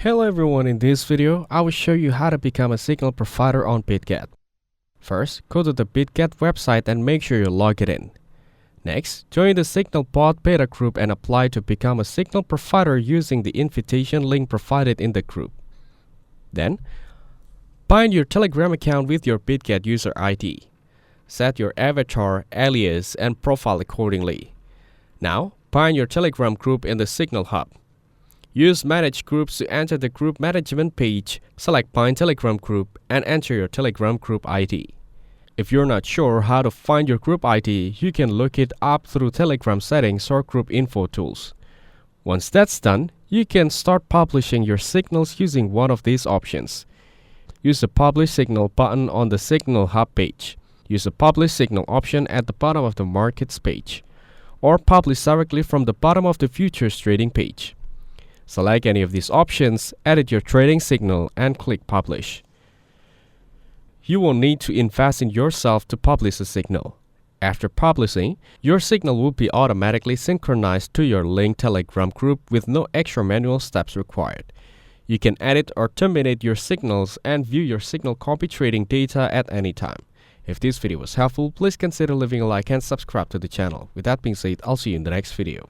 Hello everyone, in this video, I will show you how to become a signal provider on Bitget. First, go to the Bitget website and make sure you log it in. Next, join the Signal Pod beta group and apply to become a signal provider using the invitation link provided in the group. Then, bind your Telegram account with your Bitget user ID. Set your avatar, alias, and profile accordingly. Now, bind your Telegram group in the Signal Hub. Use Manage Groups to enter the group management page, select Bind Telegram Group, and enter your Telegram group ID. If you're not sure how to find your group ID, you can look it up through Telegram settings or group info tools. Once that's done, you can start publishing your signals using one of these options. Use the Publish Signal button on the Signal Hub page. Use the Publish Signal option at the bottom of the Markets page, or publish directly from the bottom of the Futures Trading page. Select any of these options, edit your trading signal, and click Publish. You will need to invest in yourself to publish a signal. After publishing, your signal will be automatically synchronized to your linked Telegram group with no extra manual steps required. You can edit or terminate your signals and view your signal copy trading data at any time. If this video was helpful, please consider leaving a like and subscribe to the channel. With that being said, I'll see you in the next video.